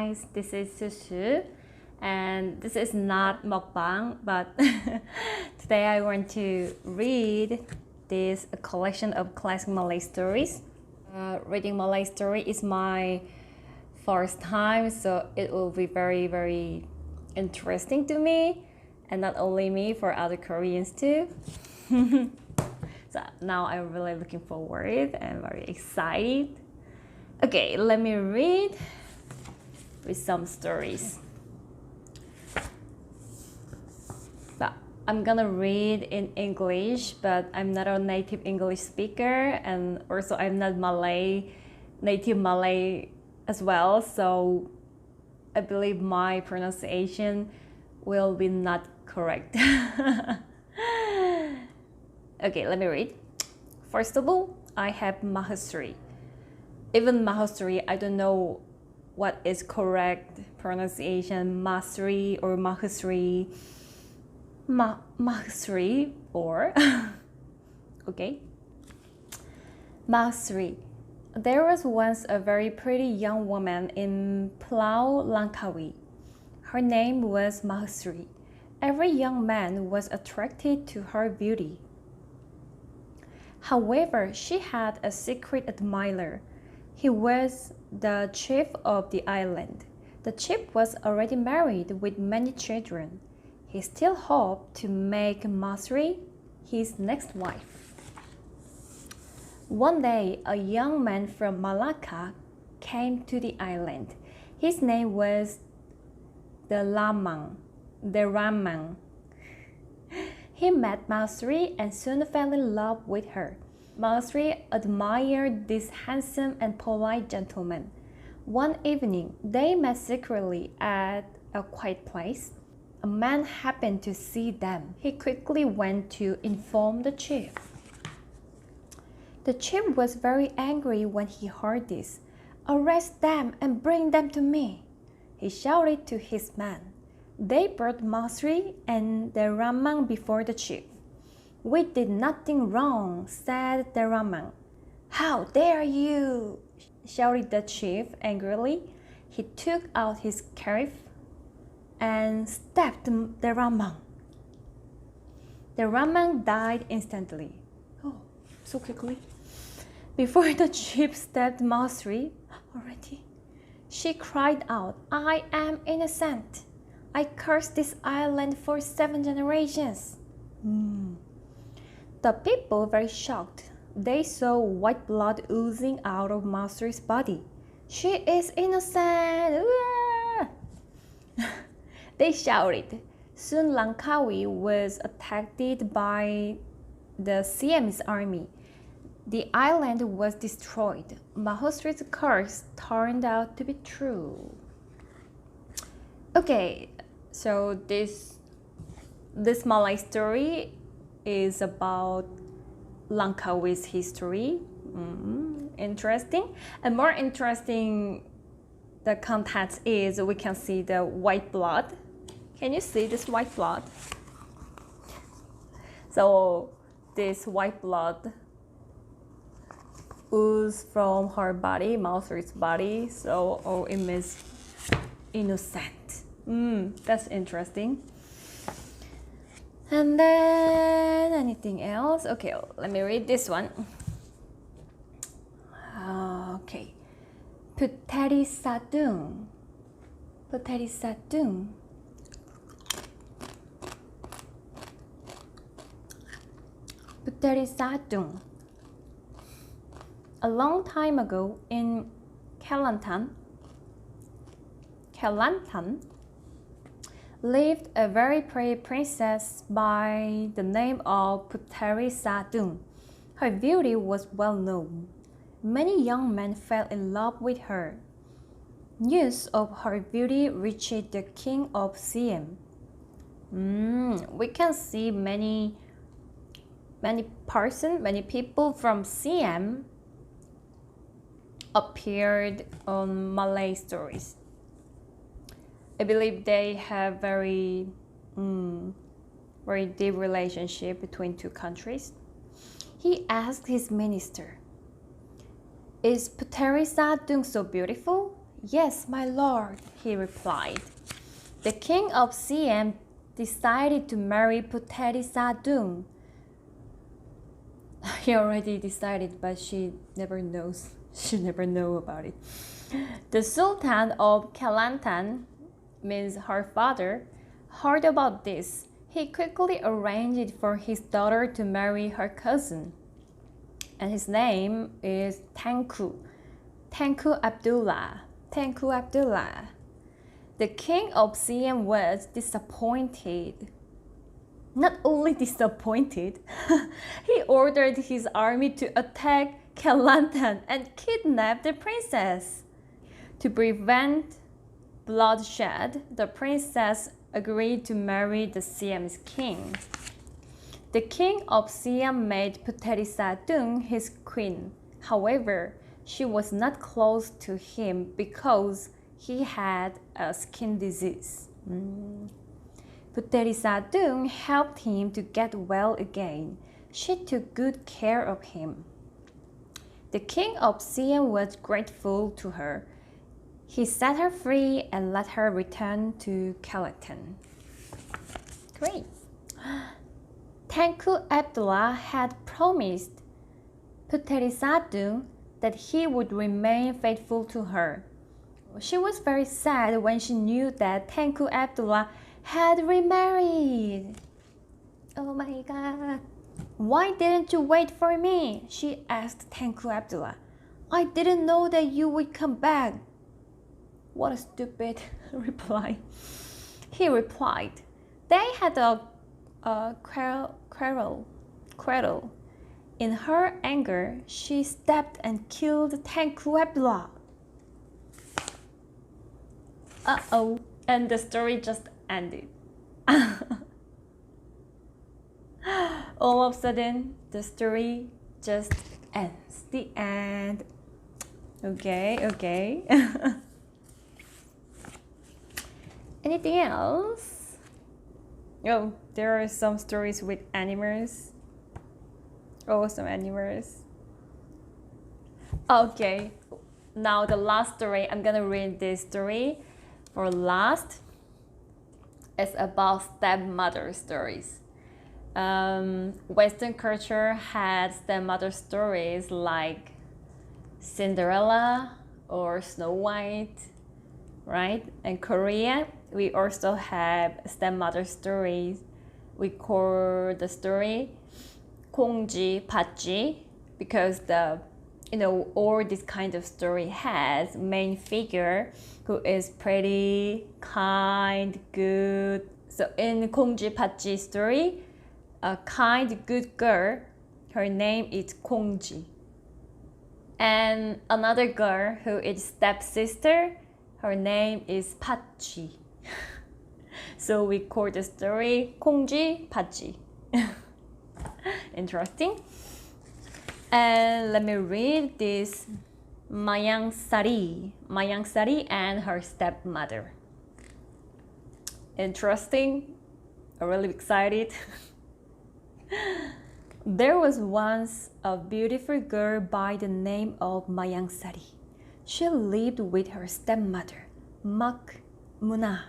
guys, this is Susu and this is not mukbang, but today I want to read this collection of classic Malay stories. Reading Malay story is my first time, so it will be very interesting to me, and not only me, for other Koreans too. So now I'm really looking forward and very excited. Okay, let me read with some stories. But I'm gonna read in English, but I'm not a native English speaker, and also I'm not native Malay as well, so I believe my pronunciation will be not correct. Okay, let me read. First of all, I have Mahasri. Even Mahasri, I don't know what is correct pronunciation, Masri or Mahasri. Mahasri or okay. Mahasri. There was once a very pretty young woman in Pulau Langkawi. Her name was Mahasri. Every young man was attracted to her beauty. However, she had a secret admirer. He was the chief of the island. The chief was already married with many children. He still hoped to make Mahasri his next wife. One day, a young man from Malacca came to the island. His name was the Ramang. He met Mahasri and soon fell in love with her. Mahasri admired this handsome and polite gentleman. One evening, they met secretly at a quiet place. A man happened to see them. He quickly went to inform the chief. The chief was very angry when he heard this. "Arrest them and bring them to me," he shouted to his men. They brought Mahasri and the Ramang before the chief. "We did nothing wrong," said the Ramang. "How dare you?" shouted the chief angrily. He took out his scarf and stabbed the Ramang. The Ramang died instantly. Oh, so quickly. Before the chief stabbed Mahasri already, she cried out, "I am innocent. I cursed this island for 7 generations." The people were very shocked. They saw white blood oozing out of Mahasri's body. "She is innocent!" They shouted. Soon Langkawi was attacked by the Siamese army. The island was destroyed. Mahasri's curse turned out to be true. Okay, so this Malay story is about Langkawi's history. Interesting. And more interesting, the context is we can see the white blood. Can you see this white blood? So this white blood oozes from her body, Mahasri's body. So it means innocent. That's interesting. And then anything else? Okay, let me read this one. Okay. Puteri Sadung. Puteri Sadung. Puteri Sadung. A long time ago in Kelantan lived a very pretty princess by the name of Puteri Sadung. Her beauty was well known. Many young men fell in love with her. News of her beauty reached the king of Siam. We can see many people from Siam appeared on Malay stories. I believe they have very deep relationship between two countries. He asked his minister, "Is Puteri Sadung so beautiful?" Yes, my lord, he replied. The king of Siam decided to marry Puteri Sadung. He already decided, but she never knows. She never know about it. The Sultan of Kelantan, means her father, heard about this. He quickly arranged for his daughter to marry her cousin. And his name is Tengku Abdullah. Tengku Abdullah. The king of Siam was disappointed. Not only disappointed, he ordered his army to attack Kelantan and kidnap the princess. To prevent bloodshed, the princess agreed to marry the Siam's king. The king of Siam made Puteri Sadung his queen. However, she was not close to him because he had a skin disease. Puteri Sadung helped him to get well again. She took good care of him. The king of Siam was grateful to her. He set her free and let her return to Kelantan. Great. Tengku Abdullah had promised Puteri Sadung that he would remain faithful to her. She was very sad when she knew that Tengku Abdullah had remarried. Oh my god. Why didn't you wait for me? She asked Tengku Abdullah. I didn't know that you would come back. What a stupid reply. He replied, they had a quarrel. In her anger, she stabbed and killed Tengku Abdullah. Uh-oh. And the story just ended. All of a sudden, the story just ends. The end. Okay. Anything else? Oh, there are some stories with animals. Oh, some animals. Okay, now the last story. I'm gonna read this story for last. It's about stepmother stories. Western culture had stepmother stories like Cinderella or Snow White, right? In Korea, we also have stepmother stories. We call the story 공지, 팥쥐, because all this kind of story has main figure who is pretty, kind, good. So in 공지, 팥쥐 story, a kind, good girl, her name is 공지. And another girl who is stepsister, her name is 팥쥐. So we call the story 공지, 팥쥐. Interesting. And let me read this Mayang Sari and her stepmother. Interesting. I'm really excited. There was once a beautiful girl by the name of Mayang Sari. She lived with her stepmother, Mak Munah,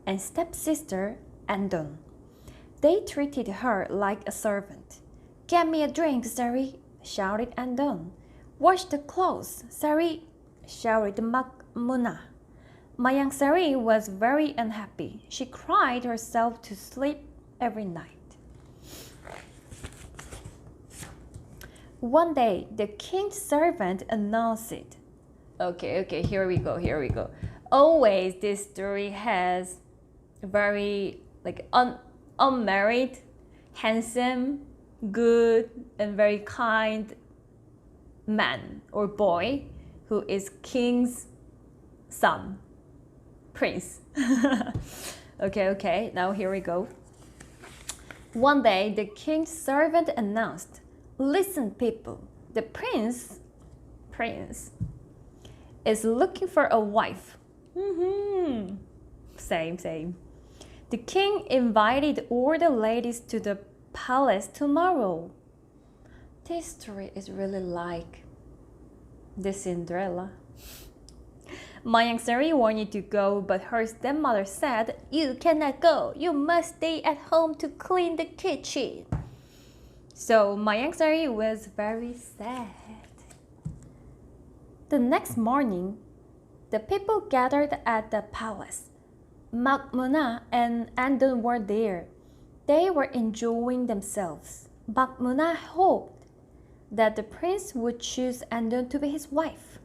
and stepsister, Andon. They treated her like a servant. Get me a drink, Sari, shouted Andon. Wash the clothes, Sari, shouted Mak Munah. Mayang Sari was very unhappy. She cried herself to sleep every night. One day, the king's servant announced it. Okay, here we go. Always this story has very unmarried, handsome, good, and very kind man or boy who is king's son, prince. Okay, now here we go. One day, the king's servant announced, listen, people, the prince is looking for a wife. Same. The king invited all the ladies to the palace tomorrow. This story is really like the Cinderella. Mayang Sari wanted to go, but her stepmother said, "You cannot go. You must stay at home to clean the kitchen." So Mayang Sari was very sad. The next morning, the people gathered at the palace. Mak Muna and Andon were there. They were enjoying themselves. Mak Muna hoped that the prince would choose Andon to be his wife.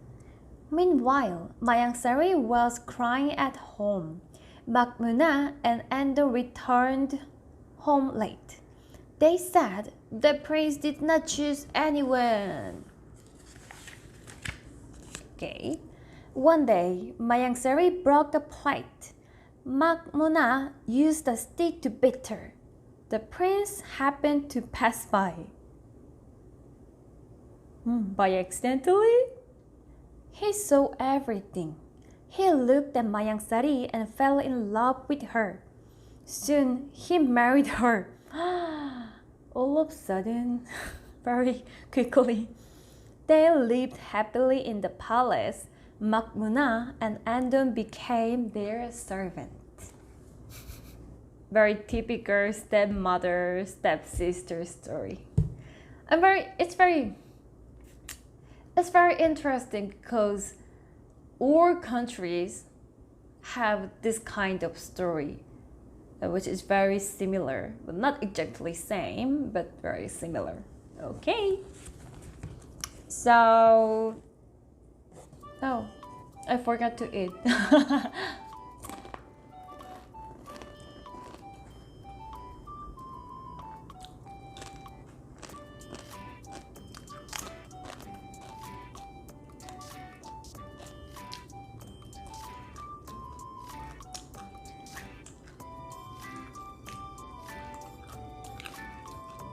Meanwhile, Mayang Sari was crying at home. Mak Muna and Andon returned home late. They said the prince did not choose anyone. Okay. One day, Mayang Sari broke a plate. Mak Muna used a stick to beat her. The prince happened to pass by. By accidentally? He saw everything. He looked at Mayang Sari and fell in love with her. Soon, he married her. All of a sudden, very quickly. They lived happily in the palace. Mak Muna and Andon became their servant. Very typical stepmother, stepsister story. It's very interesting because all countries have this kind of story, which is very similar, but not exactly same, but very similar. Okay. So, oh, I forgot to eat.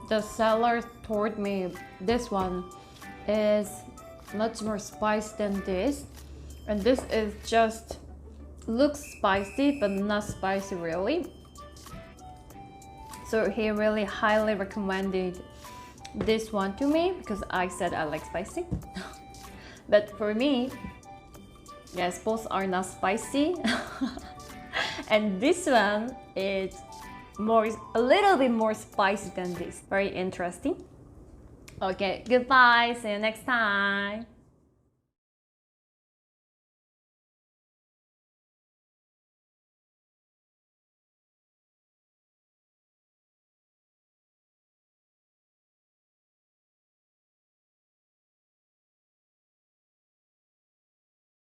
The seller told me this one is much more spicy than this, and this is just looks spicy but not spicy really. So he really highly recommended this one to me because I said I like spicy. But for me, yes, both are not spicy. And this one is a little bit more spicy than this. Very interesting. Okay, goodbye. See you next time.